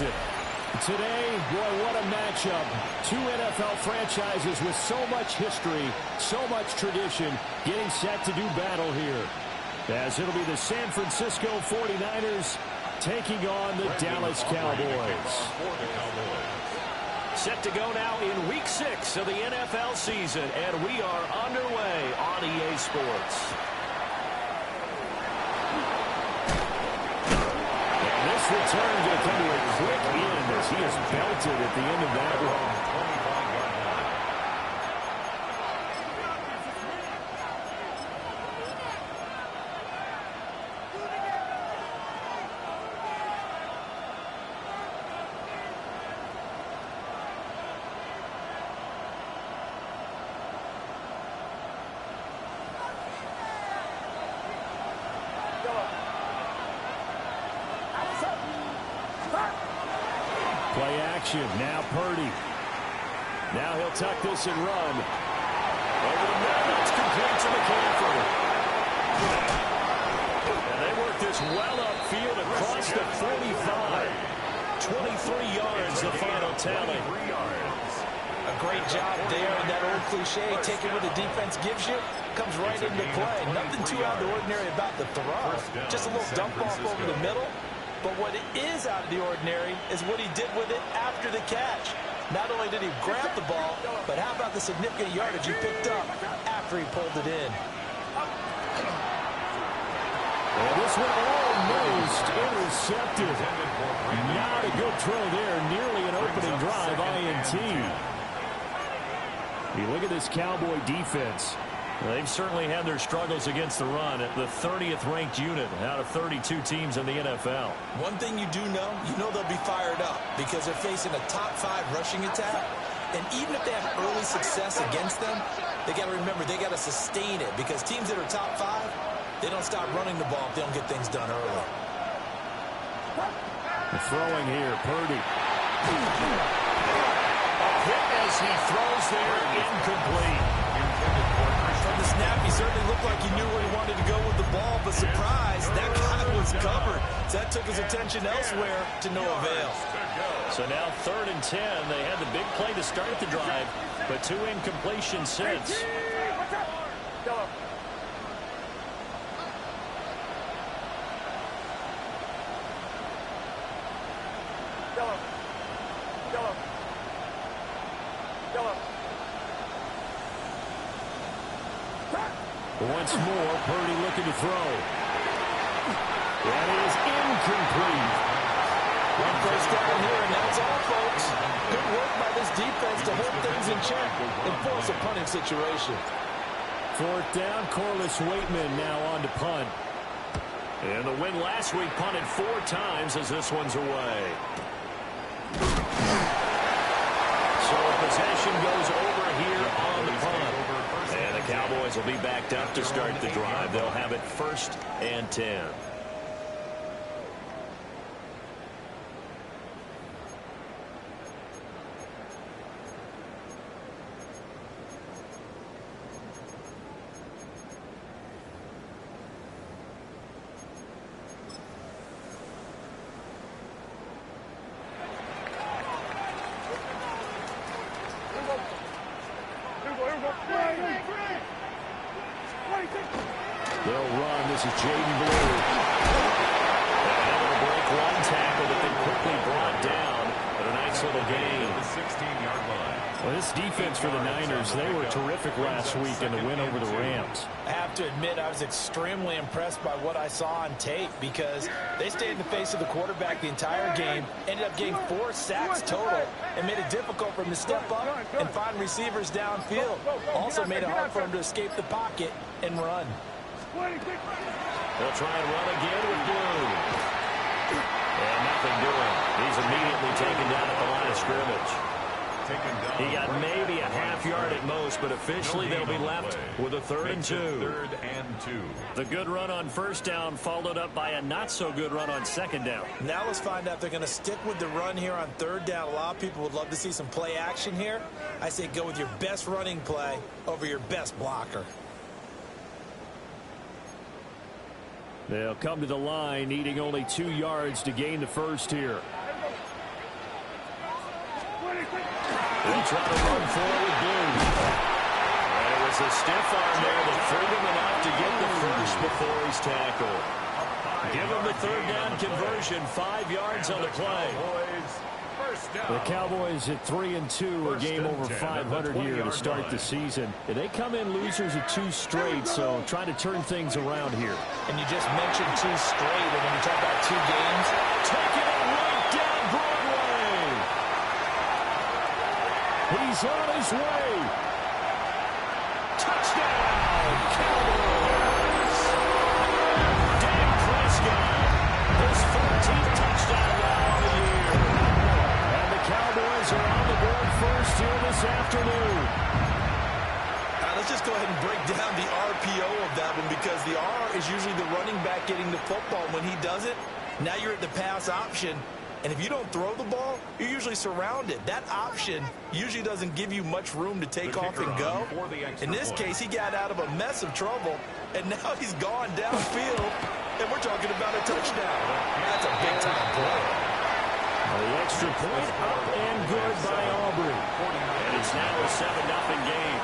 it. Today, boy, what a matchup. Two NFL franchises with so much history, so much tradition, getting set to do battle here. As it'll be the San Francisco 49ers taking on the Dallas Cowboys. Set to go now in Week 6 of the NFL season, and we are underway on EA Sports. And this return going to come to a quick end as he is belted at the end of that run. Play action. Now Purdy. Now he'll tuck this and run. Over the middle. It's complete to McCaffrey. And they work this well upfield across the 45. 23 yards, the final tally. A great job there. And that old cliche, taking what the defense gives you, comes right into play. Nothing too out of the ordinary about the throw. Just a little dump off over the middle. But what is out of the ordinary is what he did with it after the catch. Not only did he grab the ball, but how about the significant yardage he picked up after he pulled it in. Well, this one almost intercepted. Not a good throw there. Nearly an opening drive, INT. You look at this Cowboy defense. Well, they've certainly had their struggles against the run at the 30th ranked unit out of 32 teams in the NFL. One thing you do know, they'll be fired up because they're facing a top 5 rushing attack. And even if they have early success against them, they got to remember they got to sustain it because teams that are top 5, they don't stop running the ball if they don't get things done early. The throwing here, Purdy. A hit as he throws there, incomplete. From the snap, he certainly looked like he knew where he wanted to go with the ball, but surprise, that guy was covered. So that took his attention elsewhere to no avail. So now 3rd and 10. They had the big play to start the drive, but 2 incompletions since. Once more, Purdy looking to throw. That is incomplete. One first down here, and that's all, folks. Good work by this defense to hold things in check and force a punting situation. 4th down, Corliss Waitman now on to punt. And the win last week punted 4 times as this one's away. So possession goes over here on the punt. And the Cowboys will be backed up to start the drive. They'll have it 1st and 10. They'll run. This is Jaden Blue. Able to break one tackle, but then quickly brought down. But a nice little gain. The 16-yard line. Well, this defense for the Niners, they were terrific last week in the win over the Rams. I have to admit, I was extremely impressed by what I saw on tape because they stayed in the face of the quarterback the entire game, ended up getting 4 sacks total, and made it difficult for him to step up and find receivers downfield. Also made it hard for him to escape the pocket and run. They'll try and run again with Blue. And nothing doing. He's immediately taken down at the line of scrimmage. He got maybe a half yard at most, but officially they'll be left with a 3rd and 2. 3rd and 2. The good run on 1st down followed up by a not-so-good run on 2nd down. Now let's find out if they're going to stick with the run here on 3rd down. A lot of people would love to see some play action here. I say go with your best running play over your best blocker. They'll come to the line, needing only 2 yards to gain the first here. They'll try to run forward blue. And it was a stiff arm there that freed him enough to get the first before he's tackled. Give him the third down conversion, 5 yards on the play. The Cowboys at 3-2, a game over 500 here to start the season. They come in losers of 2 straight, so trying to turn things around here. And you just mentioned 2 straight, and when you talk about 2 games, taking it right down Broadway. He's on his way. Touchdown, Cowboys. Dak Prescott, his 14th touchdown run of the year. And the Cowboys are on the board first here this afternoon. Let's just go ahead and break down the RPO of that one, because the R is usually the running back getting the football. When he does it, now you're at the pass option. And if you don't throw the ball, you're usually surrounded. That option usually doesn't give you much room to take off and go. In this case, he got out of a mess of trouble, and now he's gone downfield, and we're talking about a touchdown. That's a big-time play. The extra point up and good by Aubrey. And it's now a 7-0 game.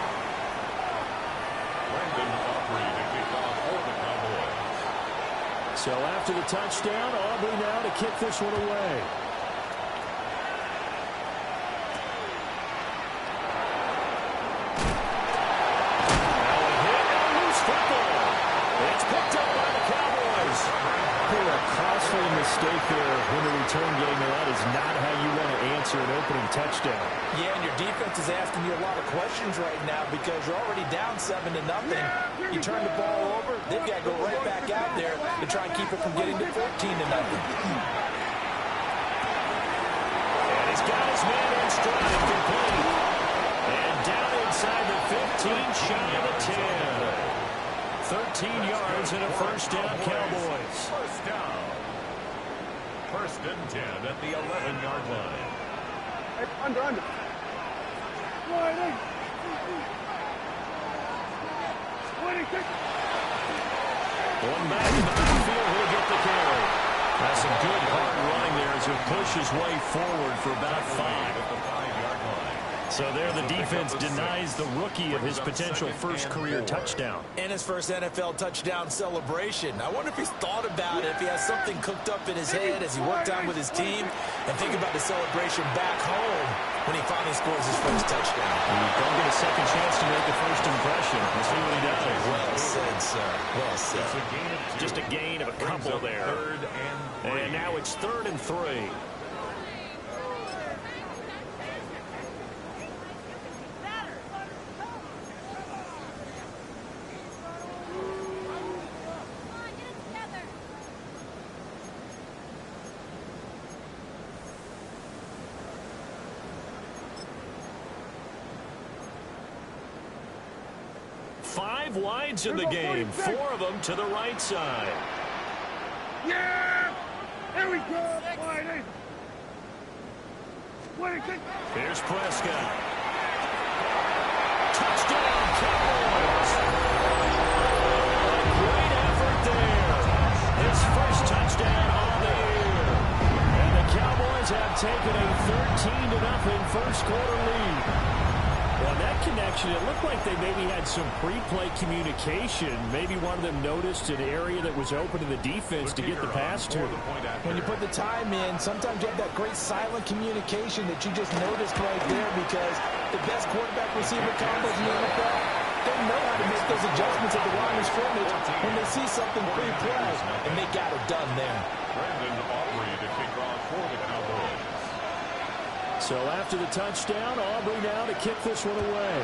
So after the touchdown, Aubrey now to kick this one away. Now a hit and a loose football. It's picked up by the Cowboys. A costly mistake there in the return game. That is not how you want to answer an opening touchdown. Yeah, and your defense is asking you a lot of questions right now, because you're already down 7-0. You turn the ball over, they've got to go right back out there to try and keep it from getting to 14-0. And he's got his man in stride, complete. And down inside the 15, shy of the 10. 13 yards and a first down, Cowboys. First down. First and 10 at the 11-yard line. Under. One back in the backfield, he'll get the carry. That's some good hard running there as he'll push his way forward for about 5. At the 5-yard line. So there the defense denies the rookie of his potential first career touchdown. And his first NFL touchdown celebration. I wonder if he's thought about it, if he has something cooked up in his head as he worked on with his team, and think about the celebration back home when he finally scores his first touchdown. He's going to get a second chance to make a first impression. We'll see what he does. Well said, sir. Well said. Just a gain of a couple there. And now it's 3rd and 3. 5 wides in the game, 4 of them to the right side. Yeah! There we go! Here's Prescott. Touchdown, Cowboys! Great effort there. His first touchdown on the year. And the Cowboys have taken a 13-0 first quarter lead. Well, that connection, it looked like they maybe had some pre-play communication. Maybe one of them noticed an area that was open to the defense to get the pass to. When you put the time in, sometimes you have that great silent communication that you just noticed right there, because the best quarterback receiver combos in the NFL, they know how to make those adjustments at the line of scrimmage when they see something pre-play, and they got it done there. Brandon Aubrey to kick off for the Cowboys. So after the touchdown, Aubrey now to kick this one away.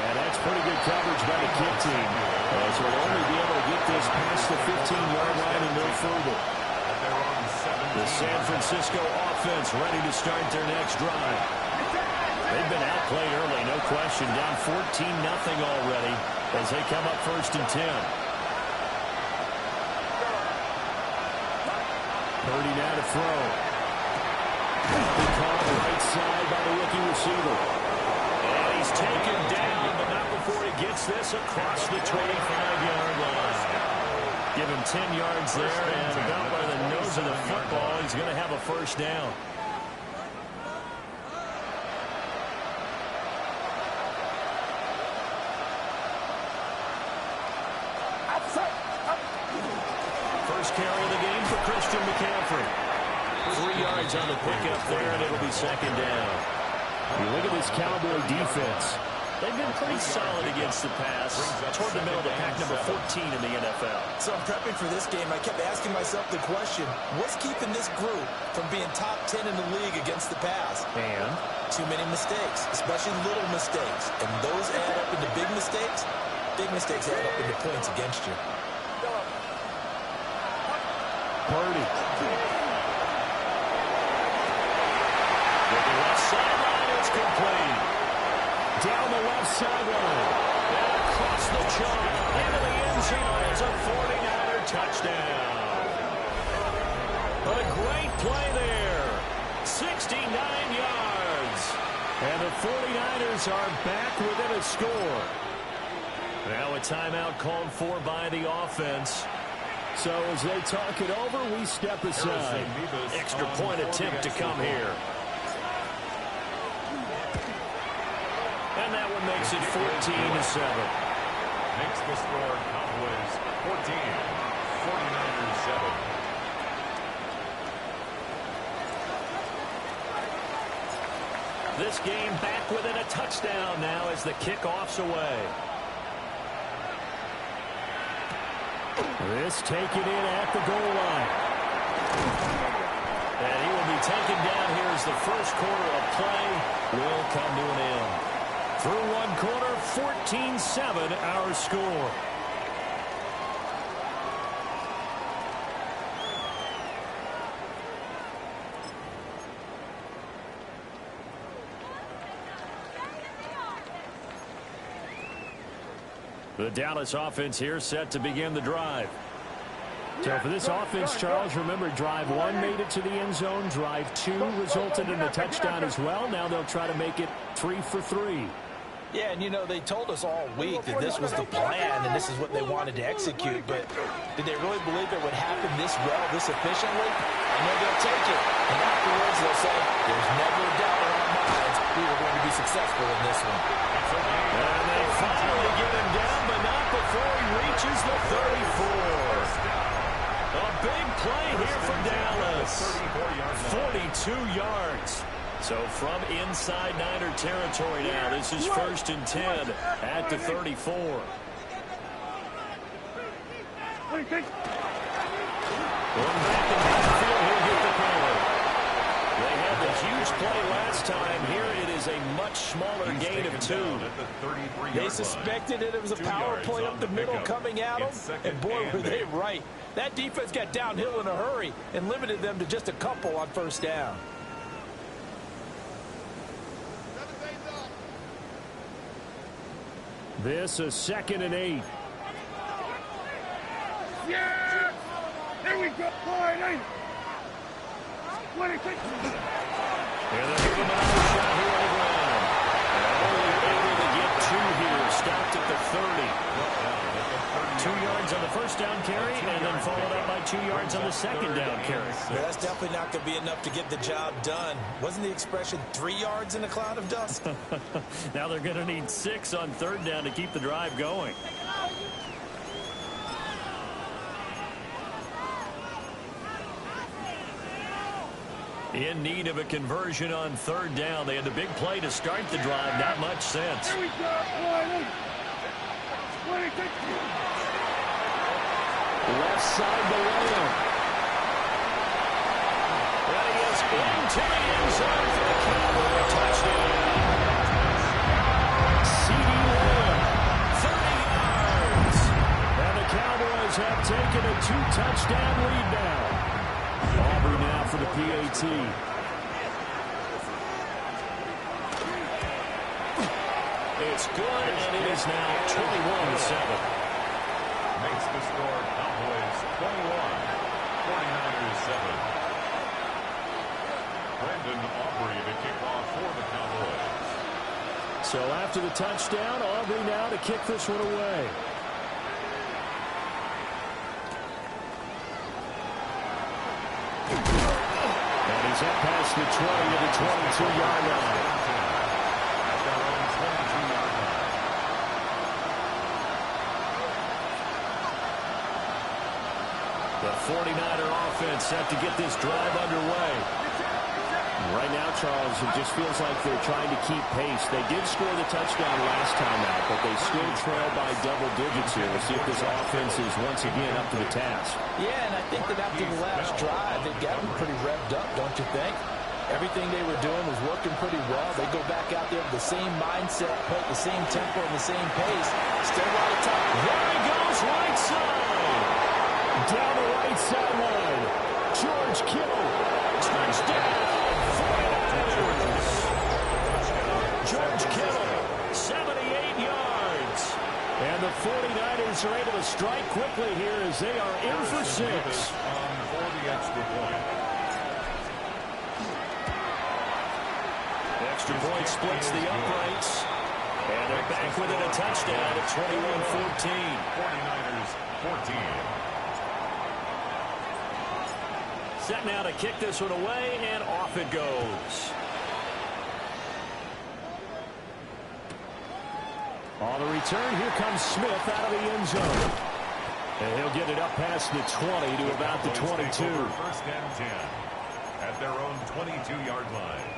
And that's pretty good coverage by the kick team. So they'll only be able to get this past the 15-yard line and no further. The San Francisco offense ready to start their next drive. They've been outplayed early, no question. Down 14-0 already as they come up 1st and 10. Purdy now to throw. Good call right side by the rookie receiver. And he's taken down, but not before he gets this across the 25-yard line. Give him 10 yards there, and about by the nose of the football, he's going to have a first down. First carry of the game for Christian McCaffrey. 3 yards on the pickup there, and it'll be second down. You look at this Cowboy defense. They've been pretty solid against the pass, toward the middle of the pack, number 14 in the NFL. So I'm prepping for this game. I kept asking myself the question, what's keeping this group from being top 10 in the league against the pass? And? Too many mistakes, especially little mistakes. And those add up into big mistakes. Big mistakes add up into points against you. Purdy. With the left sideline, it's complete. Down the left sideline. And across the chalk, into the end zone. It's a 49er touchdown. What a great play there. 69 yards. And the 49ers are back within a score. Now a timeout called for by the offense. So as they talk it over, we step aside. Extra point attempt to come here. And that one makes it 14-7. Makes the score Cowboys 14, 49ers 7. This game back within a touchdown now as the kickoff's away. This taken in at the goal line. And he will be taken down here as the first quarter of play will come to an end. Through one quarter, 14-7 our score. The Dallas offense here set to begin the drive. So for this offense, Charles, remember, drive 1 made it to the end zone. Drive 2 resulted in a touchdown as well. Now they'll try to make it 3 for 3. Yeah, and you know, they told us all week that this was the plan and this is what they wanted to execute, but did they really believe it would happen this well, this efficiently? I know they'll take it, and afterwards they'll say, there's never a doubt in our minds we were going to be successful in this one. And they finally get him down, but not before he reaches the 34. A big play here for Dallas. 42 yards. So from inside Niner territory now, this is 1st and 10 at the 34. Going back in midfield, he'll get the penalty. They had the huge play last time. Here it is a much smaller gain of 2. They suspected it was a power play up the middle coming at them, and boy, were they right. That defense got downhill in a hurry and limited them to just a couple on first down. This is 2nd and 8. Yeah! There we go! Line 8! 26! And they'll give him another shot here on the ground. Only able to get 2 here. Stopped at the 30. 2 yards on the first down carry, and then followed up by 2 yards on the second down carry. Yeah, that's definitely not going to be enough to get the job done. Wasn't the expression 3 yards in a cloud of dust? Now they're going to need 6 on 3rd down to keep the drive going. In need of a conversion on 3rd down. They had the big play to start the drive. Not much sense. There we go! Line 8! 26! Left side to Lamb. And he is into the end zone for the Cowboy touchdown. C.D. Lamb, 30 yards. And the Cowboys have taken a 2-touchdown lead now. Aubrey now for the PAT. It's good, and it is now 21-7. Makes the score Cowboys 21, 49ers 7. Brandon Aubrey to kick off for the Cowboys. So after the touchdown, Aubrey now to kick this one away. And he's up past the 20 to the 22-yard line. At their own 22-yard line. The 49er offense set to get this drive underway. Right now, Charles, it just feels like they're trying to keep pace. They did score the touchdown last time out, but they still trail by double digits here. We'll see if this offense is once again up to the task. Yeah, and I think that after the last drive, they got them pretty revved up, don't you think? Everything they were doing was working pretty well. They go back out there with the same mindset, play at the same tempo and the same pace. Still a lot of time. There he goes, right side. Down the right sideline. George Kittle. Touchdown. 49ers. George Kittle, 78 yards. And the 49ers are able to strike quickly here as they are in for 6. For the extra point. Extra point splits the uprights. And they're back within a touchdown at 21-14. 49ers 14. Set now to kick this one away, and off it goes. On the return, here comes Smith out of the end zone. And he'll get it up past the 20 to about the 22. First and 10 at their own 22-yard line.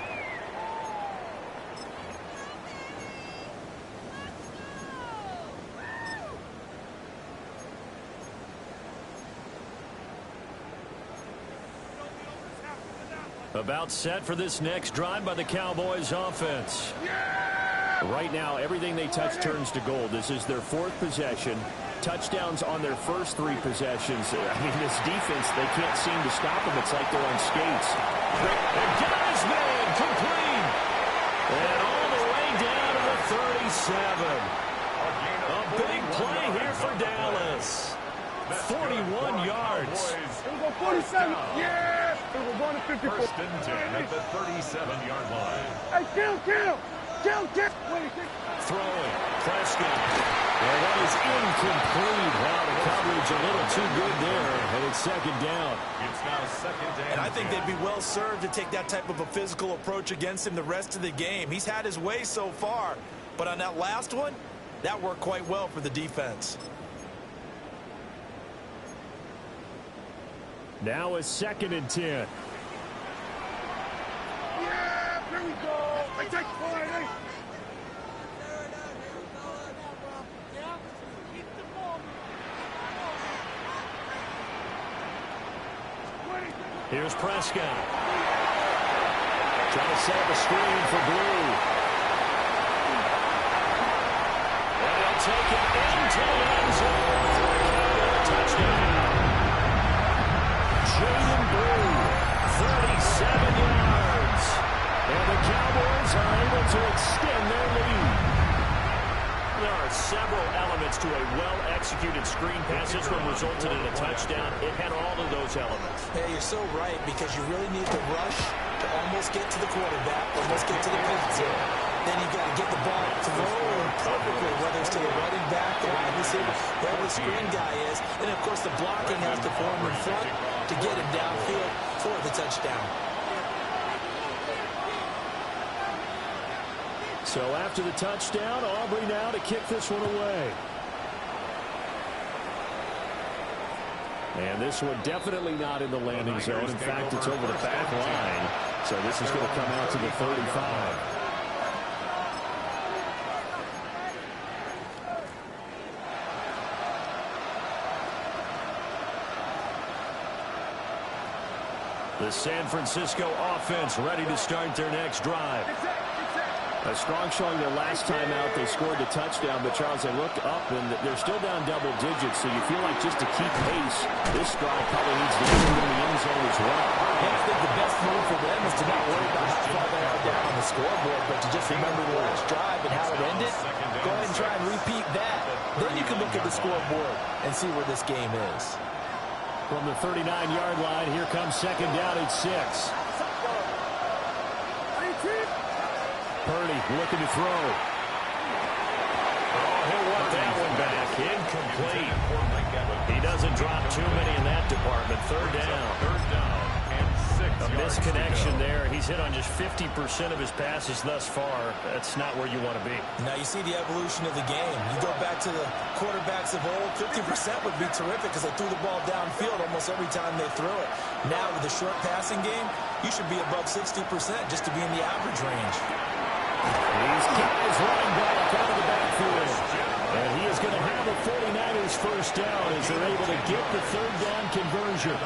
About set for this next drive by the Cowboys offense. Right now, everything they touch turns to gold. This is their 4th possession. Touchdowns on their first 3 possessions. I mean, this defense, they can't seem to stop them. It's like they're on skates. And got his man complete. And all the way down to the 37. A big play here for Dallas. 41 yards. Here we go, 47. Yeah! Here we're going to 54. First and 10 at the 37-yard line. Hey, kill! Throwing. Prescott. Well, that is incomplete. Wow, the coverage a little too good there. And it's second down. It's now second down. And I think they'd be well served to take that type of a physical approach against him the rest of the game. He's had his way so far. But on that last one, that worked quite well for the defense. Now a 2nd and 10. Yeah, here we go. Hey, take the fly, hey. Here's Prescott. Trying to set up a screen for Blue. And he'll take it into the end zone. Touchdown. Jaden Blue, 37 yards. And the Cowboys are able to extend their lead. There are several elements to a well-executed screen pass. This one resulted in a touchdown. It had all of those elements. Hey, you're so right, because you really need to rush to almost get to the quarterback, almost get to the passer. Then you got to get the ball thrown perfectly, whether it's to the running back, the wide receiver, wherever the screen guy is. And, of course, the blocking has to form in front to get him downfield for the touchdown. So after the touchdown, Aubrey now to kick this one away. And this one definitely not in the landing zone. In fact, it's over the back line. So this is going to come out to the 35. The San Francisco offense ready to start their next drive. A strong showing their last time out. They scored the touchdown, but Charles, they looked up, and they're still down double digits, so you feel like just to keep pace, this drive probably needs to get in the end zone as well. Yeah, I think the best move for them is to not worry about how far they are down on the scoreboard, but to just remember the last drive and how it ended. Go ahead and try and repeat that. Then you can look at the scoreboard and see where this game is. From the 39-yard line, here comes second down at 6. Purdy looking to throw. Oh, he'll want that one back. Incomplete. He doesn't drop too many in that department. Third down. Third down and A misconnection there. He's hit on just 50% of his passes thus far. That's not where you want to be. Now you see the evolution of the game. You go back to the quarterbacks of old, 50% would be terrific because they threw the ball downfield almost every time they threw it. Now with the short passing game, you should be above 60% just to be in the average range. These guys running back out of the backfield. And he is going to have a 49ers first down as they're able to get the third down conversion.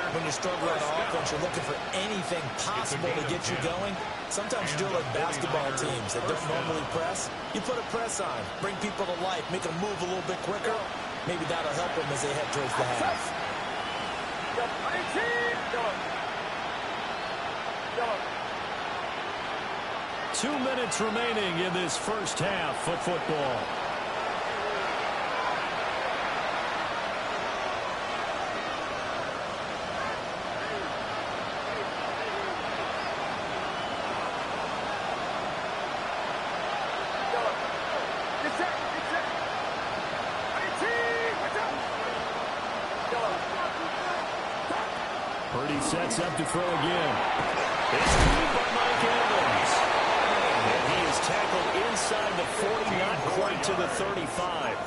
When you struggle on offense, you're looking for anything possible to get you going. Sometimes you do it like basketball teams that don't normally press. You put a press on, bring people to life, make them move a little bit quicker. Maybe that'll help them as they head towards the half. 2 minutes remaining in this first half of football. Purdy sets up to throw again. It's caught by Mike Evans. And he is tackled inside the 40, not quite to the 35.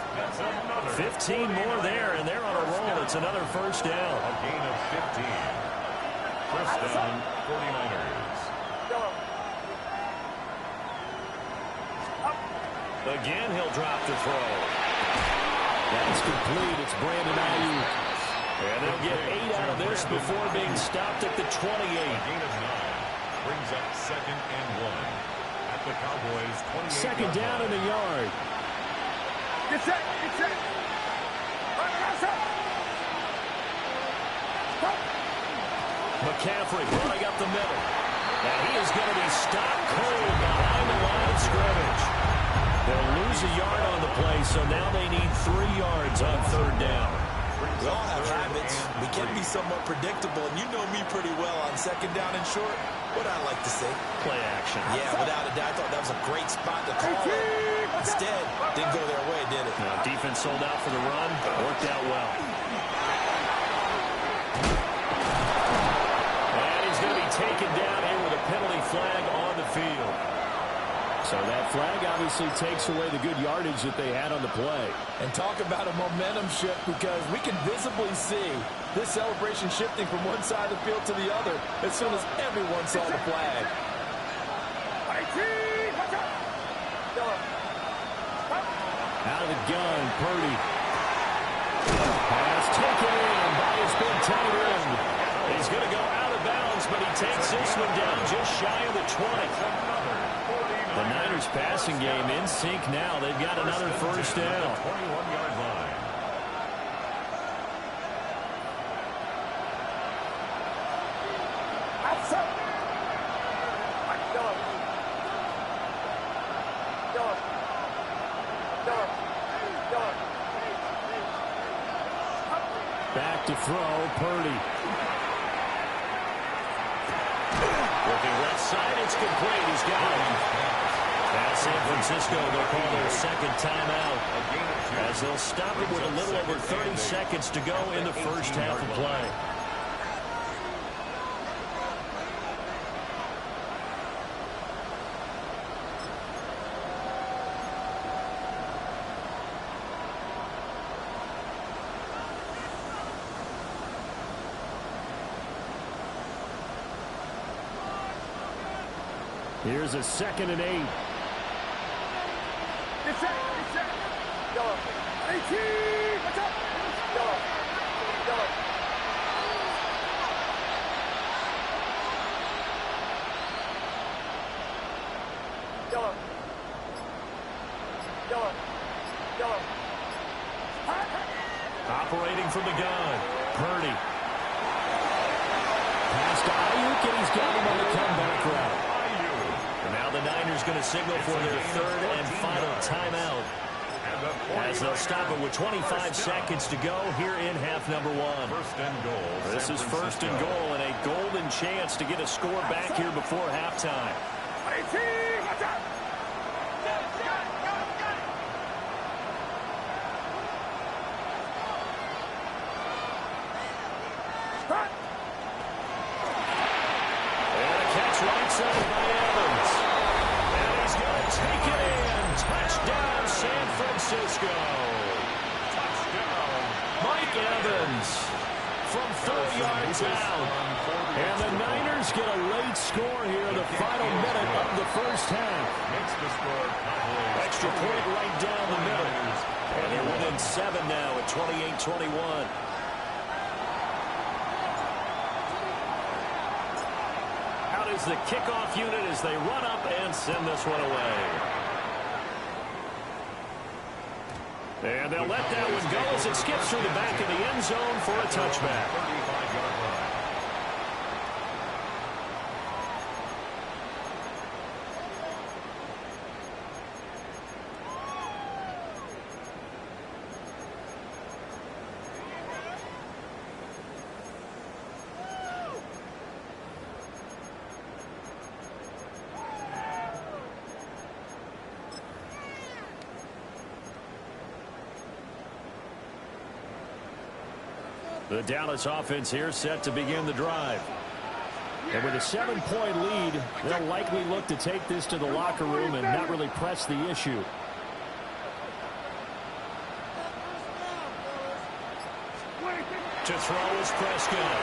15 more there, and they're on a roll. It's another first down. A gain of 15. First down, 49ers. Again, he'll drop the throw. That's complete. It's Brandon Ayuk. And they'll get 8 out of this before being stopped at the 28. A gain of 9 brings up 2nd and 1 at the Cowboys 28. Second down in the yard. Get set, get set. McCaffrey running up the middle. And he is going to be stopped cold behind the line of scrimmage. They'll lose a yard on the play, so now they need 3 yards on third down. We all have habits. We can be somewhat predictable, and you know me pretty well on second down and short. What I like to say? Play action. Yeah, without a doubt. I thought that was a great spot to call it. Instead, didn't go their way, did it? Now, defense sold out for the run. Worked out well. And he's going to be taken down here with a penalty flag on the field. So that flag obviously takes away the good yardage that they had on the play. And talk about a momentum shift, because we can visibly see this celebration shifting from one side of the field to the other as soon as everyone saw the flag. Out of the gun, Purdy. Pass taken in by his big tight end. He's going to go out of bounds, but he takes this one down just shy of the 20. The Niners passing game in sync now. They've got another first down. 21-yard line. Back to throw, Purdy. Working left side, it's complete. He's got it. Now San Francisco, they'll call their second timeout as they'll stop it with a little over 30 seconds to go in the first half of play. Here's a 2nd and 8. Get set, get set. Go. 18. Watch out. Go. Go. Go. Go. Go. Operating from the gun, Purdy. Pass to Ayuk, and he's got him on the comeback route. And now the Niners going to signal for their third and final timeout, as they'll stop it with 25 seconds to go here in half number 1. First and goal. This is first and goal, and a golden chance to get a score back here before halftime. 18. Watch out. Outside by Evans. And he's going to take it in. Touchdown, San Francisco. Touchdown. Mike Evans from 4 yards out. And the Niners get a late score here in the final minute of the first half. Makes the score Cowboys. Extra point right down the middle. And they're within 7 now at 28-21. Out is the kickoff unit as they run up and send this one away. And they'll let that one go as it skips through the back of the end zone for a touchback. 35-yard line. The Dallas offense here set to begin the drive. And with a 7-point lead, they'll likely look to take this to the locker room and not really press the issue. To throw is Prescott.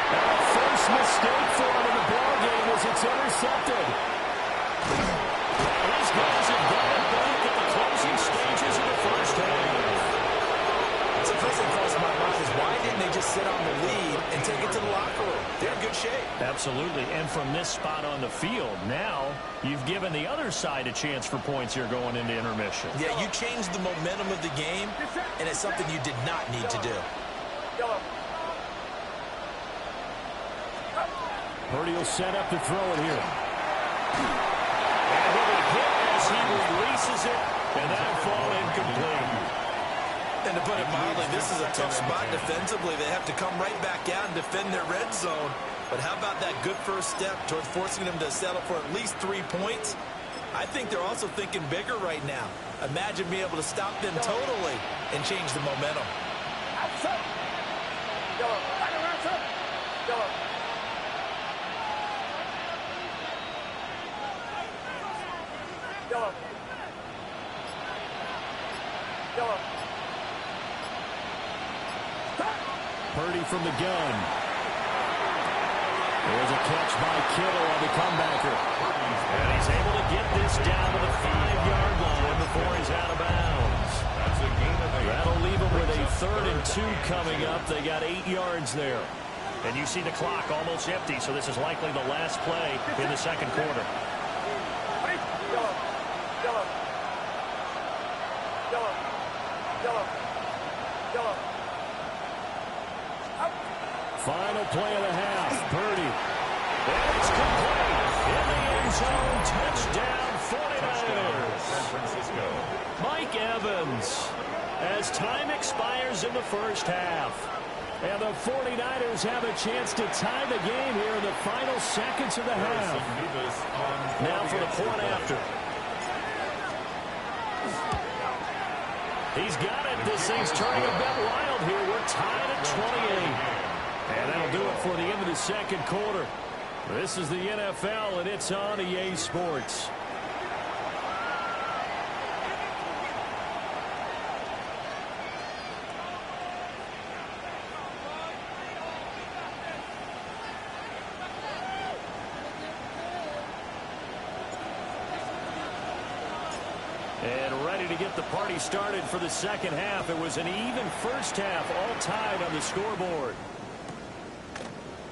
And the first mistake for him in the ballgame as it's intercepted. These guys have got it back at the closing stages of the first half. So the first thing that crosses my mind is why didn't they just sit on the lead and take it to the locker room? They're in good shape. Absolutely. And from this spot on the field, now you've given the other side a chance for points here going into intermission. Yeah, you changed the momentum of the game, and it's something you did not need to do. Purdy will set up to throw it here. And with a hit as he releases it, and that'll fall incomplete. And to put it mildly, this is a tough spot defensively. They have to come right back out and defend their red zone. But how about that good first step towards forcing them to settle for at least 3 points? I think they're also thinking bigger right now. Imagine being able to stop them totally and change the momentum. Purdy from the gun. There's a catch by Kittle on the comebacker. And he's able to get this down to the 5-yard line before he's out of bounds. That's a gain of 8. That'll leave them with a 3rd and 2 coming up. They got 8 yards there. And you see the clock almost empty, so this is likely the last play in the second quarter. Final play of the half. Purdy. And it's complete. In the end zone. Touchdown 49ers. San Francisco. Mike Evans. As time expires in the first half. And the 49ers have a chance to tie the game here in the final seconds of the half. Now for the point after. He's got it. This thing's turning a bit wild here. We're tied at 28. And that'll do it for the end of the second quarter. This is the NFL, and it's on EA Sports. And ready to get the party started for the second half. It was an even first half, all tied on the scoreboard.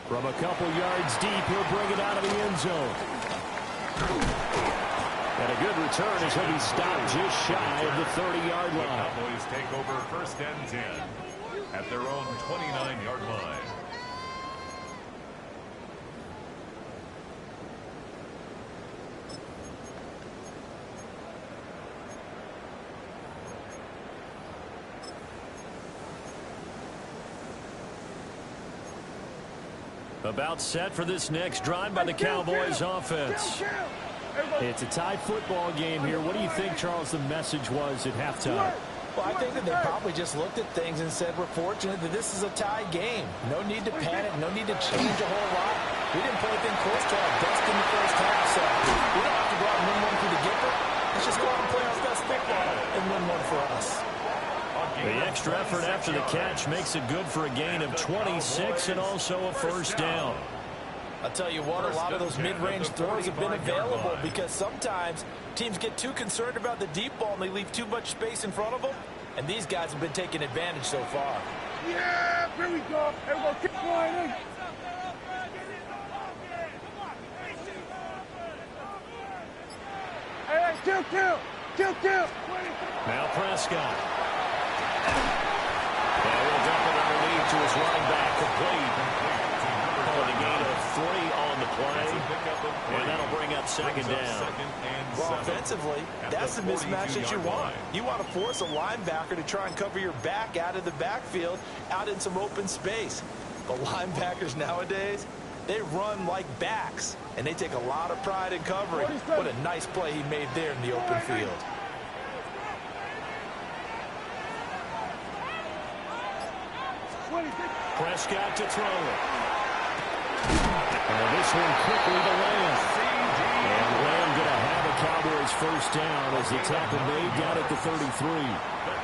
From a couple yards deep, he'll bring it out of the end zone. And a good return as he'll be stopped just shy of the 30-yard line. The Cowboys take over 1st and 10 at their own 29-yard line. About set for this next drive by the Cowboys offense. It's a tied football game here. What do you think, Charles, the message was at halftime? Well, I think that they probably just looked at things and said, we're fortunate that this is a tie game. No need to panic, no need to change a whole lot. We didn't play anything close to our best in the first half, so we don't have to go out and win one through the Gipper. Let's just go out and play our best football and win one for us. The extra effort after the catch makes it good for a gain of 26 and also a first down. I'll tell you what, a lot of those mid-range throws have been available because sometimes teams get too concerned about the deep ball and they leave too much space in front of them, and these guys have been taking advantage so far. Yeah, here we go. Everyone keep flying in. Hey, kill. Now Prescott. And we'll dump it underneath to his running back, complete. A gain of 3 on the play, and that'll bring up second down. Well, offensively, that's the mismatch that you want. You want to force a linebacker to try and cover your back out of the backfield, out in some open space. But linebackers nowadays, they run like backs, and they take a lot of pride in covering. What a nice play he made there in the open field. Prescott to throw it. And this one quickly to Lamb. And Lamb going to have a Cowboys first down as the tackle made down at the 33.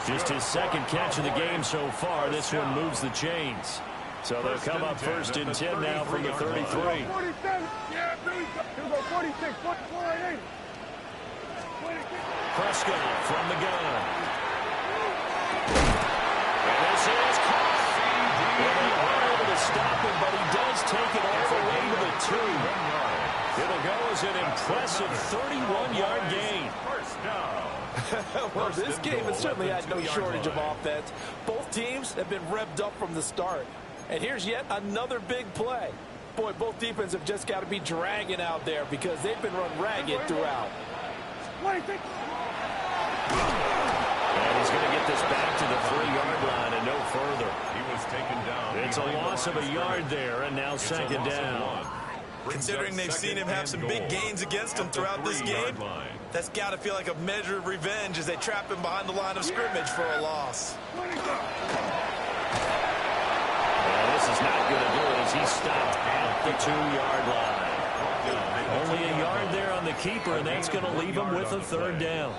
Just his second catch of the game so far. This one moves the chains. So they'll come up first and 10 now from the 33. 47. Yeah, here we go. 46. Prescott from the gun. And this is caught. Well, they aren't able to stop him, but he does take it all the way to the 2. It'll go as an impressive 31-yard gain. Well, this game has certainly had no shortage of offense. Both teams have been revved up from the start. And here's yet another big play. Boy, both defenses have just got to be dragging out there because they've been run ragged throughout. And he's going to get this back to the 3-yard line and no further. He was taken down. It's a loss of a yard there, and now second down. Considering they've seen him have some big gains against him throughout this game, that's got to feel like a measure of revenge as they trap him behind the line of scrimmage for a loss. Well, this is not going to do it as he stopped at the 2-yard line. Only a yard there on the keeper, and that's going to leave him with a third down.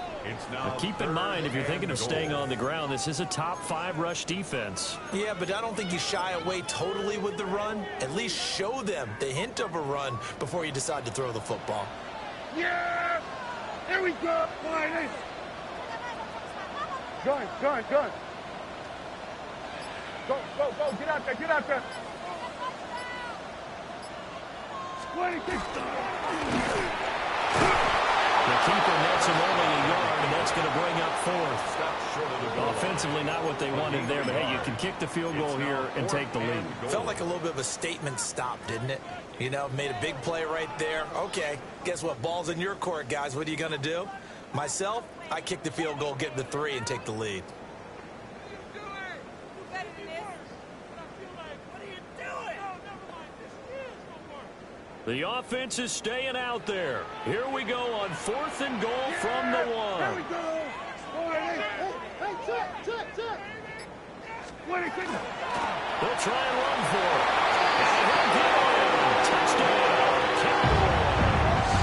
Now, keep in mind, if you're thinking of staying on the ground, this is a top-5 rush defense. Yeah, but I don't think you shy away totally with the run. At least show them the hint of a run before you decide to throw the football. Yeah! Here we go! Flying in! Gun! Go! Get out there! 26! The keeper nets him only a yard, and that's going to bring up 4th. Offensively, not what they wanted there, but hey, you can kick the field goal here and take the lead. Felt like a little bit of a statement stop, didn't it? You know, made a big play right there. Okay, guess what? Ball's in your court, guys. What are you going to do? Myself, I kick the field goal, get the 3, and take the lead. The offense is staying out there. Here we go on 4th and goal from the 1. Here we go! Hey, check! They'll try and run for it. And he'll get it. Touchdown, Cowboys.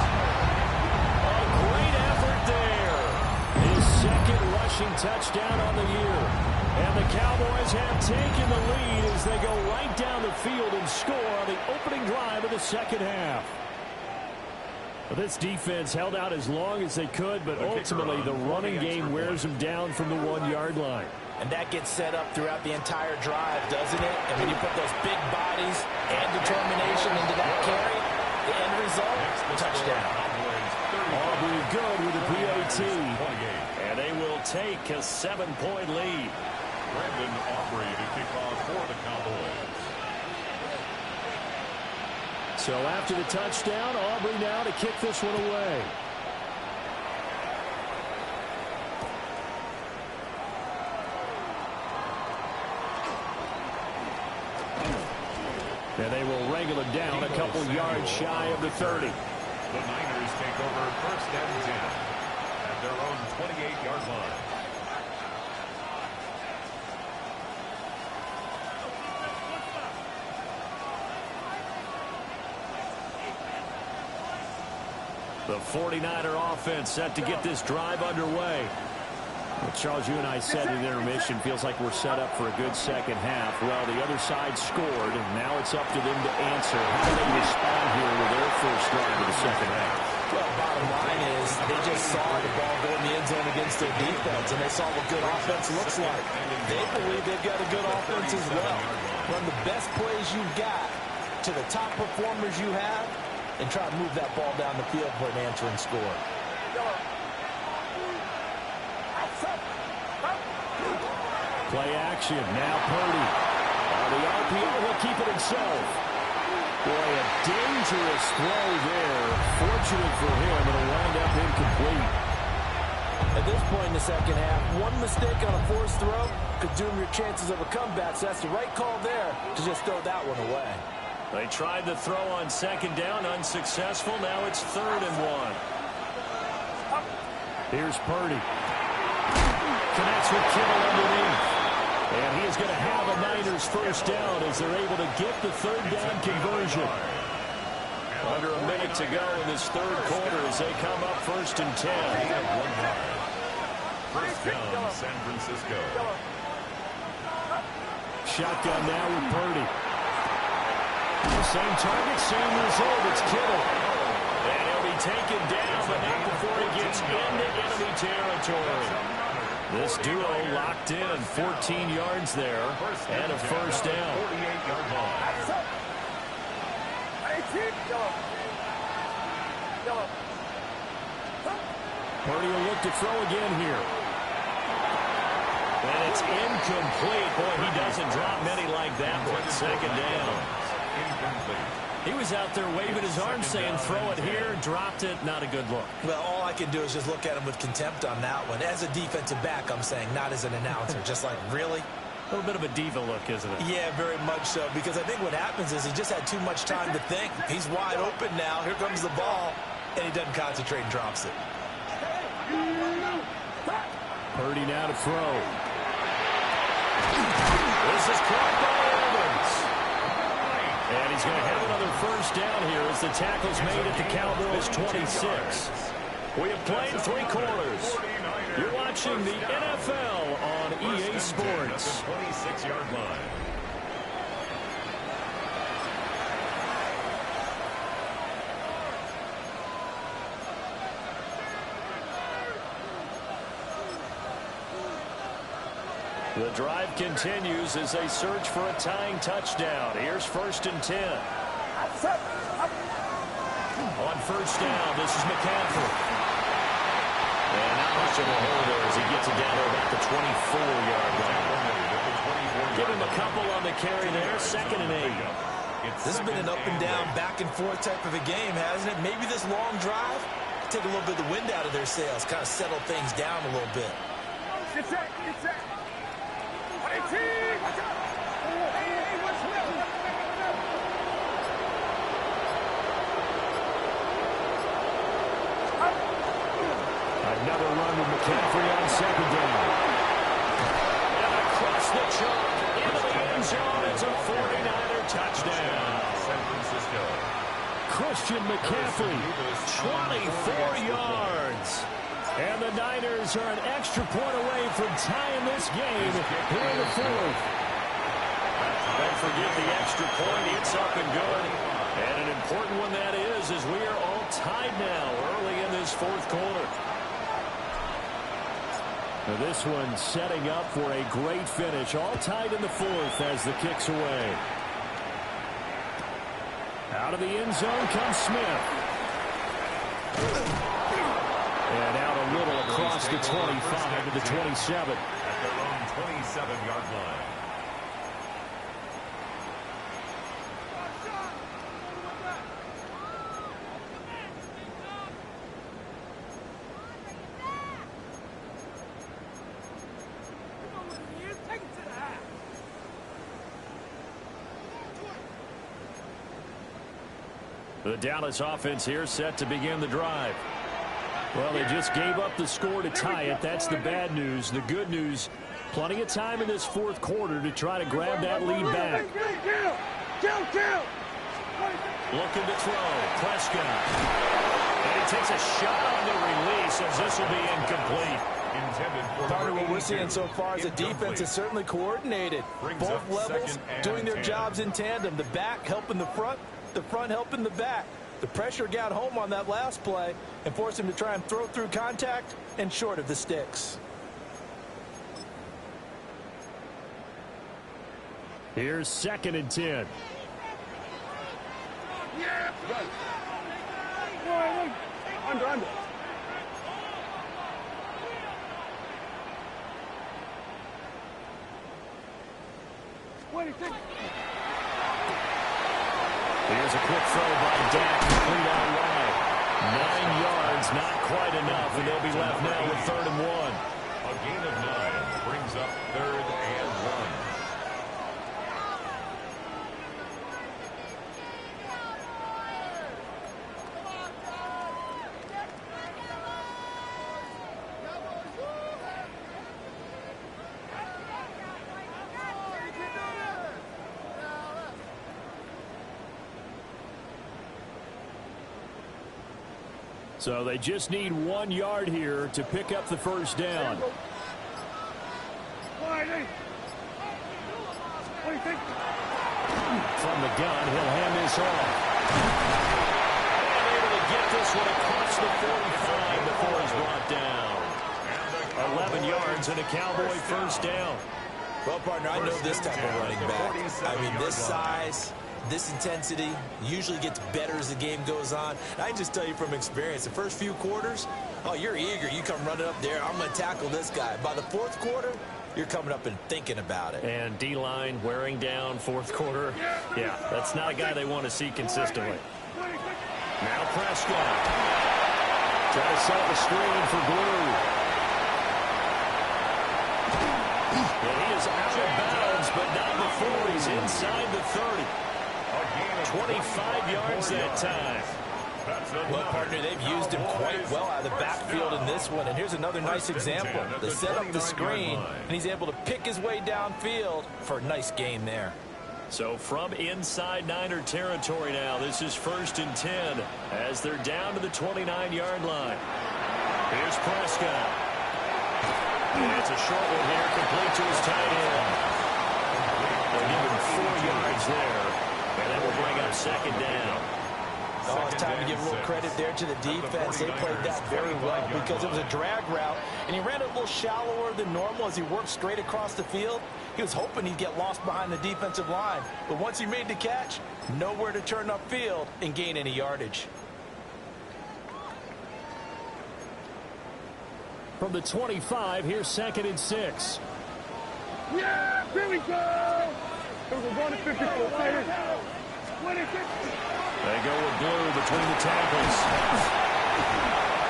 A great effort there. His second rushing touchdown on the year. And the Cowboys have taken the lead as they go right down the field and score on the opening drive of the second half. Well, this defense held out as long as they could, but ultimately the running game wears them down from the 1-yard line. And that gets set up throughout the entire drive, doesn't it? And when you put those big bodies and determination into that carry, the end result, touchdown. Aubrey good with a PAT. And they will take a 7-point lead. Brandon Aubrey to kick off for the Cowboys. So after the touchdown, Aubrey now to kick this one away. And they will wrangle it down a couple yards shy of the 30. The Niners take over 1st and 10 at their own 28-yard line. The 49er offense set to get this drive underway. Well, Charles, you and I said in intermission, feels like we're set up for a good second half. Well, the other side scored, and now it's up to them to answer. How do they respond here with their first drive of the second half? Well, bottom line is they just saw the ball go in the end zone against their defense, and they saw what good offense looks like. They believe they've got a good offense as well. Run the best plays you've got to the top performers you have, and try to move that ball down the field for an answering score. Play action. Now Purdy. The RPO will keep it himself. Boy, a dangerous throw there. Fortunate for him, it'll wind up incomplete. At this point in the second half, one mistake on a forced throw could doom your chances of a comeback. So that's the right call there to just throw that one away. They tried the throw on second down, unsuccessful. Now it's 3rd and 1. Here's Purdy. Connects with Kittle underneath. And he is going to have a Niners first down as they're able to get the 3rd down conversion. Under a minute to go in this 3rd quarter as they come up 1st and 10. First down, San Francisco. Shotgun now with Purdy. Same target, same result. It's Kittle. And he'll be taken down, but not before he gets into enemy territory. This duo locked in, 14 yards there, and a first down. 48-yard line. Purdy will look to throw again here. And it's incomplete. Boy, he doesn't drop many like that one. 2nd down. Incomplete. He was out there waving his arm saying, throw it here, dropped it, not a good look. Well, all I can do is just look at him with contempt on that one. As a defensive back, I'm saying, not as an announcer. Just like, really? A little bit of a diva look, isn't it? Yeah, very much so, because I think what happens is he just had too much time to think. He's wide open now. Here comes the ball, and he doesn't concentrate and drops it. Purdy now to throw. This is caught by Evans. And he's going to have another first down here as the tackle's made at the Cowboys 26. We have played 3 quarters. You're watching the NFL on EA Sports. 26-yard line. The drive continues as they search for a tying touchdown. Here's 1st and 10. On first down, this is McCaffrey. And not much of a hole there as he gets it down to about the 24-yard line. Give him a couple on the carry there. 2nd and 8. This has been an up and down, back and forth type of a game, hasn't it? Maybe this long drive take a little bit of the wind out of their sails, kind of settle things down a little bit. Another run with McCaffrey on 2nd down. And across the chalk into the end zone. It's a 49er touchdown. San Francisco. Christian McCaffrey, 24 yards. And the Niners are an extra point away from tying this game here in the 4th. Don't forget the extra point. It's up and good. And an important one that is as we are all tied now early in this 4th quarter. Now this one setting up for a great finish. All tied in the 4th as the kick's away. Out of the end zone comes Smith. And out a little across the 25 to the 27. At their own 27-yard line. The Dallas offense here set to begin the drive. Well, they just gave up the score to tie it. That's the bad news. The good news, plenty of time in this 4th quarter to try to grab that lead back. Looking to throw. Prescott. And he takes a shot on the release as this will be incomplete. Part of what we're seeing so far is the defense is certainly coordinated. Both levels doing their jobs in tandem. The back helping the front helping the back. The pressure got home on that last play and forced him to try and throw through contact and short of the sticks. Here's 2nd and 10. Yeah, under. Here's a quick throw by Dak, complete on line. 9 yards, not quite enough, and they'll be left now with 3rd and 1. A gain of 9 brings up 3rd and 1. So they just need 1 yard here to pick up the first down. From the gun, he'll hand this off. And able to get this one across the 45 before he's brought down. 11 yards and a Cowboy first down. Well, partner, I know this type of running back. I mean, this size, this intensity usually gets better as the game goes on. I can just tell you from experience, the first few quarters, oh, you're eager. You come running up there, I'm going to tackle this guy. By the 4th quarter, you're coming up and thinking about it. And D-line wearing down 4th quarter. Yeah, that's not a guy they want to see consistently. Now Prescott. Try to set up a screen for Blue. And he is out of bounds, but not before he's inside the 30. 25 yards that time. Well, partner, they've used him quite well out of the backfield in this one. And here's another nice example. They set up the screen, and he's able to pick his way downfield for a nice gain there. So from inside Niner territory now, this is 1st and 10 as they're down to the 29-yard line. Here's Prescott. And it's a short one here, complete to his tight end. They're given 4 yards there, and that will bring up 2nd down. Oh, it's time to give a little credit there to the defense. They played that very well because it was a drag route, and he ran it a little shallower than normal as he worked straight across the field. He was hoping he'd get lost behind the defensive line, but once he made the catch, nowhere to turn upfield and gain any yardage. From the 25, here's 2nd and 6. Yeah, here we go. We're going to 54. They go with Blue between the tackles.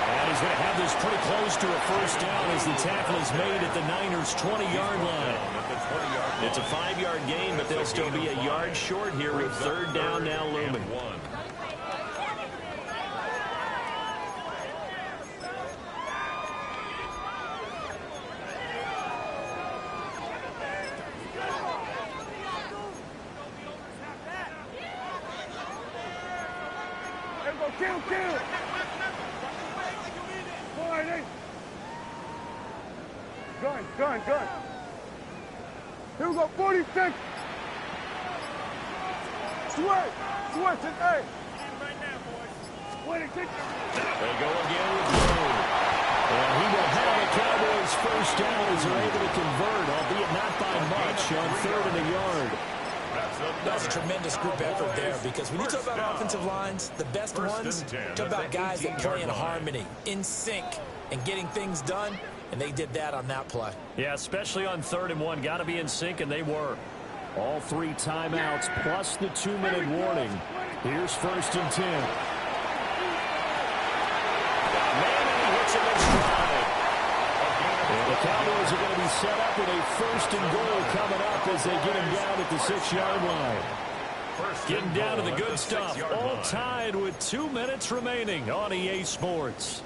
And he's going to have this pretty close to a first down as the tackle is made at the Niners' 20-yard line. It's a 5-yard gain, but they'll still be a yard short here with 3rd down now looming. Kill. Gun. Here we go, 46. Switch to A. They go again with Blue. And he will have a Cowboys first down as they're able to convert, albeit not by much, on 3rd and a yard. That's a tremendous group effort there because when you talk about offensive lines, the best ones talk about guys that play in harmony, in sync, and getting things done, and they did that on that play. Yeah, especially on 3rd and 1. Got to be in sync, and they were. All 3 timeouts plus the 2-minute warning. Here's 1st and 10. And the Cowboys are going to be set up with a 1st and goal coming up as they get him down at the 6-yard line. Getting down to the good stuff. All tied with 2 minutes remaining on EA Sports.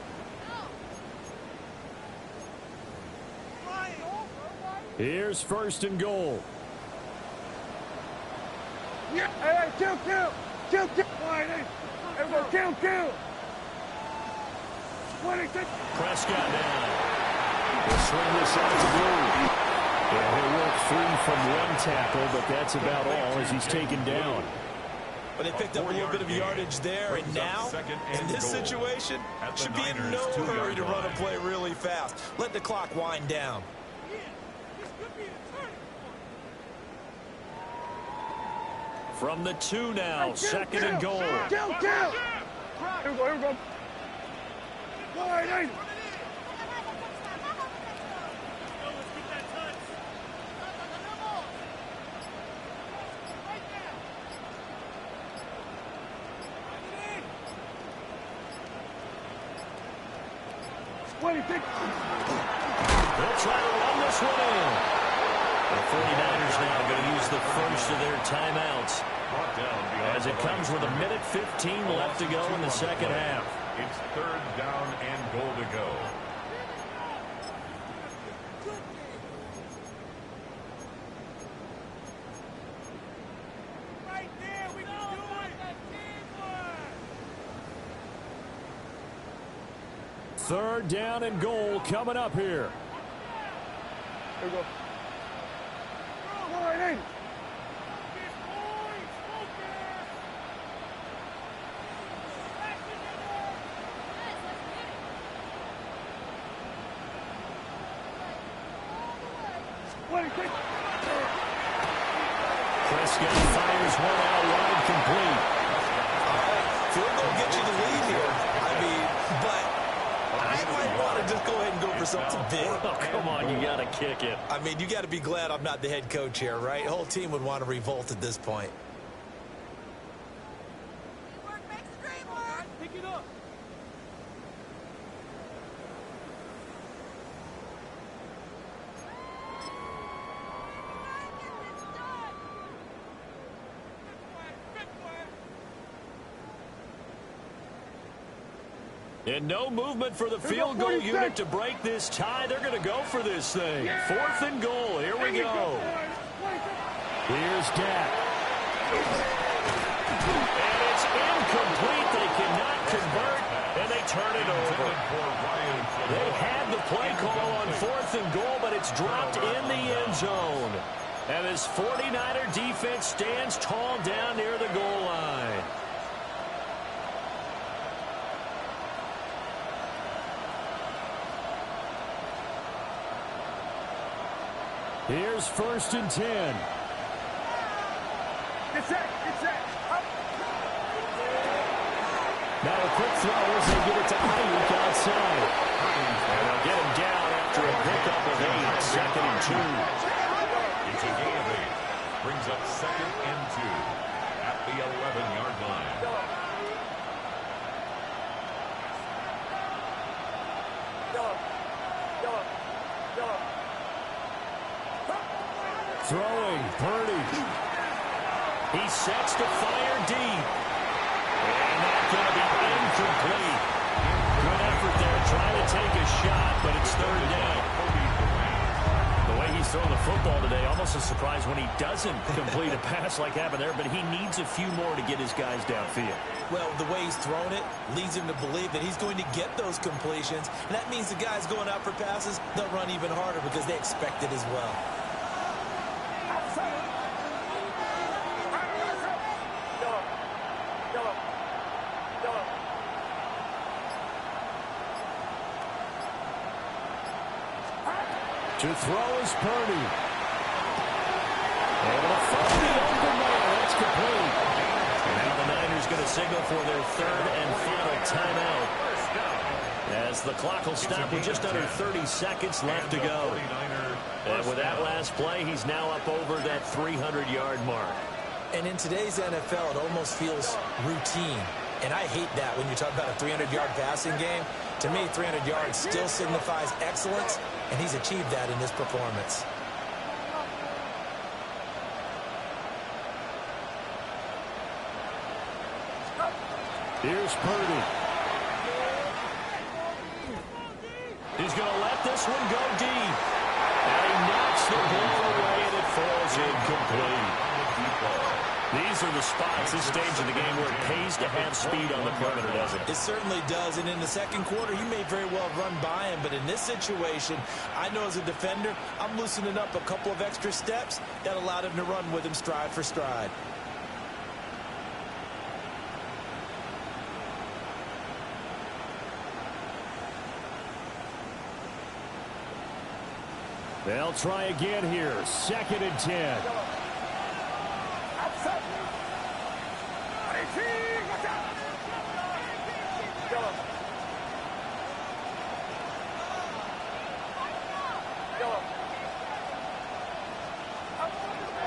Here's 1st and goal. Yeah, hey, kill. Everybody, kill. Prescott now. He'll swing this out to Blue. Yeah, he'll work free from one tackle, but that's about all as he's taken down. But they picked up a little bit of yardage there, and now, in this situation, should be in no hurry to run a play really fast. Let the clock wind down. From the 2 now, 2nd and goal. Here we go. Wide. They'll try to run this one in. The 49ers now going to use the first of their timeouts as it comes with 1:15 left to go in the second half. It's 3rd down and goal to go. Right there, we can do it. Third down and goal coming up here. Here we go. Wide. Prescott fires one out wide, complete. Field goal gets you the lead here. I mean, but I might want to just go ahead and go for something big. Oh, come on, you got to kick it. I mean, you got to be glad I'm not the head coach here, right? The whole team would want to revolt at this point. Pick it up. And no movement for the field goal unit to break this tie. They're going to go for this thing. 4th and goal. Here we go. Here's Dak. And it's incomplete. They cannot convert, and they turn it over. They had the play call on 4th and goal, but it's dropped in the end zone. And this 49er defense stands tall down near the goal line. Here's 1st and 10. Get set. Up. Now a quick throw as they get it to Ayuk outside. And they'll get him down after a pickup of 8. 2nd and 2. It's a gain of 8. Brings up 2nd and 2 at the 11-yard line. Throwing, Purdy. He sets to fire deep. And that's going to be incomplete. Good effort there trying to take a shot, but it's 3rd down. The way he's throwing the football today, almost a surprise when he doesn't complete a pass like happened there, but he needs a few more to get his guys downfield. Well, the way he's thrown it leads him to believe that he's going to get those completions. And that means the guys going out for passes, they'll run even harder because they expect it as well. To throw is Purdy. Able to find the open man. That's complete. And now the Niners going to signal for their 3rd and final timeout. As the clock will stop with just under 30 seconds left to go. And with that last play, he's now up over that 300-yard mark. And in today's NFL, it almost feels routine. And I hate that when you talk about a 300-yard passing game. To me, 300 yards still signifies excellence, and he's achieved that in this performance. Here's Purdy. He's going to let this one go deep. And he knocks the ball away, and it falls incomplete. These are the spots, this stage of the game, where it pays to have speed on the perimeter, doesn't it? It certainly does, and in the second quarter, he may very well run by him, but in this situation, I know as a defender, I'm loosening up a couple of extra steps that allowed him to run with him stride for stride. They'll try again here. 2nd and 10.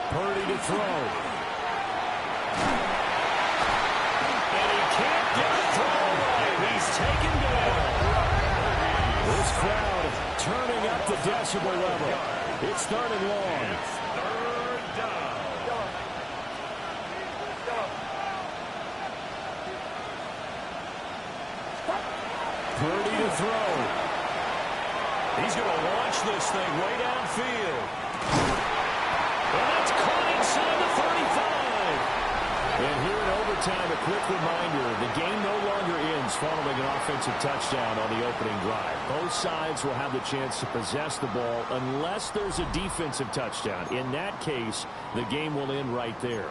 Purdy to throw. And he can't get the throw away. He's taken down. This crowd turning up the decibel level. It's 3rd and long. It's 3rd down. Purdy to throw. He's going to launch this thing way downfield. And that's caught inside the 35. And here in overtime, a quick reminder, the game no longer ends following an offensive touchdown on the opening drive. Both sides will have the chance to possess the ball unless there's a defensive touchdown. In that case, the game will end right there.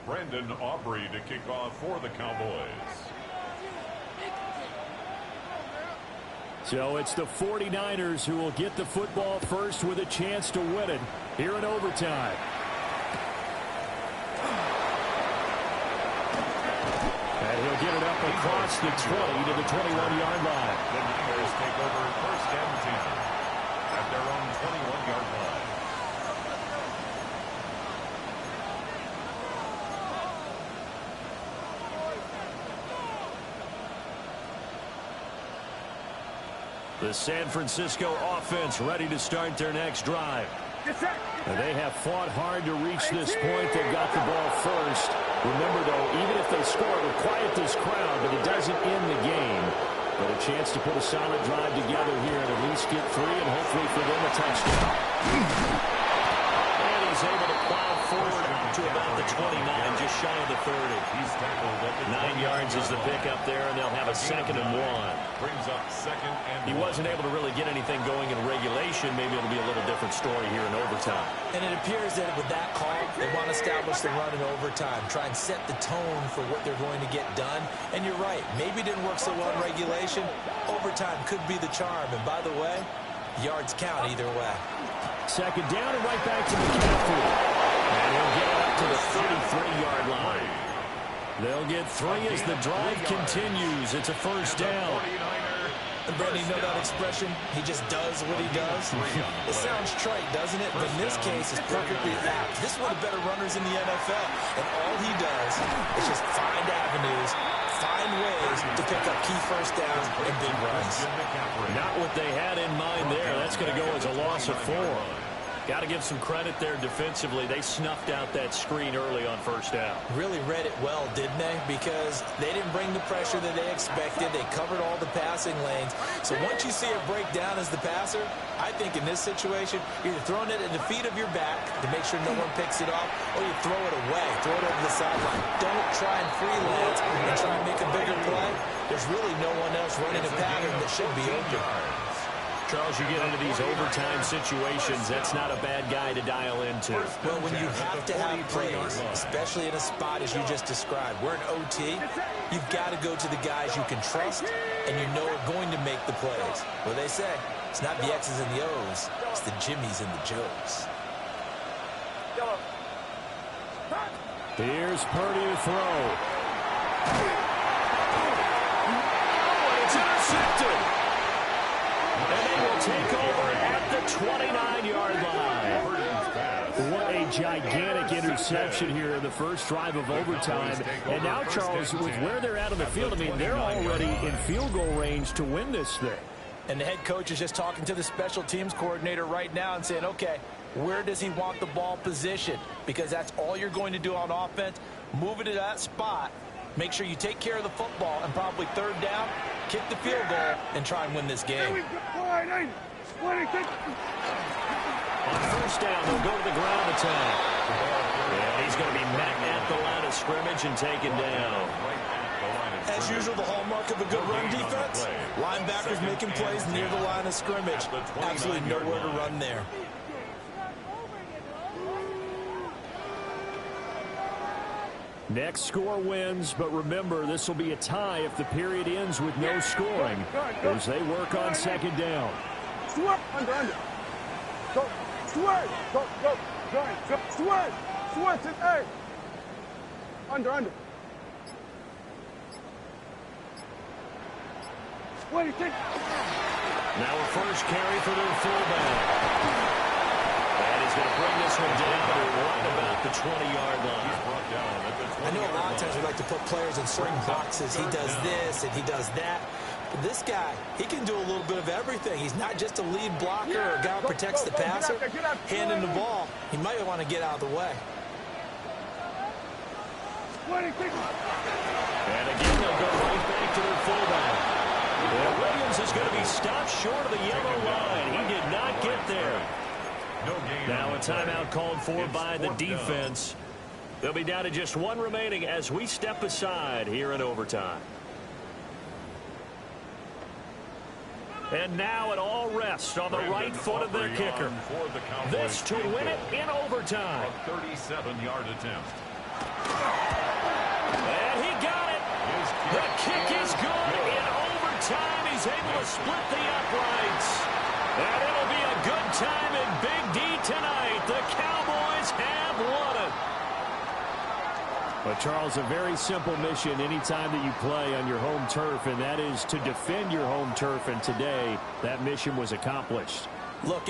Brandon Aubrey to kick off for the Cowboys. So it's the 49ers who will get the football first with a chance to win it here in overtime. And he'll get it up across the 20 to the 21-yard line. The Niners take over 1st and 10 at their own 21-yard line. The San Francisco offense ready to start their next drive. And they have fought hard to reach this point. They've got the ball first. Remember, though, even if they score, it will quiet this crowd, but it doesn't end the game. But a chance to put a solid drive together here and at least get 3 and hopefully for them a touchdown. And he's able to plow forward to about the 29, just shy of the 30. He's tackled at the 9 yards is the pickup there, and they'll have a 2nd and 1. Brings up 2nd and 1. He wasn't able to really get anything going in regulation. Maybe it'll be a little different story here in overtime. And it appears that with that call, they want to establish the run in overtime, try and set the tone for what they're going to get done. And you're right, maybe it didn't work so well in regulation. Overtime could be the charm. And by the way, yards count either way. 2nd down and right back to McCaffrey. And he'll get it up to the 33-yard line. They'll get 3 as the drive continues. It's a 1st down. And Brandon, you know that expression? He just does what he does. It sounds trite, doesn't it? But in this case, it's perfectly apt. This is one of the better runners in the NFL. And all he does is just find avenues, find ways to pick up key 1st downs and big runs. Not what they had in mind there. That's going to go as a loss of 4. Got to give some credit there defensively. They snuffed out that screen early on 1st down. Really read it well, didn't they? Because they didn't bring the pressure that they expected. They covered all the passing lanes. So once you see it break down as the passer, I think in this situation, you're throwing it at the feet of your back to make sure no one picks it off, or you throw it away, throw it over the sideline. Don't try and freelance and try and make a bigger play. There's really no one else running a pattern that should be open. Charles, you get into these overtime situations, that's not a bad guy to dial into. Well, when you have to have plays, especially in a spot as you just described, we're in OT, you've got to go to the guys you can trust and you know are going to make the plays. Well, they say, it's not the X's and the O's, it's the Jimmies and the Joes. Here's Purdy to throw. It's intercepted. And they will take over at the 29-yard line. What a gigantic interception here in the first drive of overtime. And now, Charles, with where they're at on the field, I mean, they're already in field goal range to win this thing. And the head coach is just talking to the special teams coordinator right now and saying, okay, where does he want the ball positioned? Because that's all you're going to do on offense. move it to that spot, make sure you take care of the football, and probably third down, kick the field goal, and try and win this game. On first down, they'll go to the ground attack. And he's going to be met at the line of scrimmage and taken down. As usual, the hallmark of a good run defense, linebackers making plays near the line of scrimmage. Absolutely nowhere to run there. Next score wins, but remember, this will be a tie if the period ends with no scoring as they work on second down. Under. Go. Sword. Go. Sword. Hey. Under. What do you think? Now a first carry for their fullback. And he's going to bring this one down to right about the 20-yard line. I know a lot of times we like to put players in certain boxes. He does this and he does that. But this guy, he can do a little bit of everything. He's not just a lead blocker or a guy who protects the passer. Handing the ball, he might want to get out of the way. And again, they'll go right back to their fullback. And Williams is going to be stopped short of the yellow line. He did not get there. Now a timeout called for by the defense. They'll be down to just one remaining as we step aside here in overtime. And now it all rests on the right foot of their kicker. This to win it in overtime. A 37-yard attempt. And he got it. The kick is good. In overtime, he's able to split the uprights. And it'll be a good time in Big D tonight. The Cowboys have won it. But, Charles, a very simple mission anytime that you play on your home turf, and that is to defend your home turf. And today, that mission was accomplished. Look,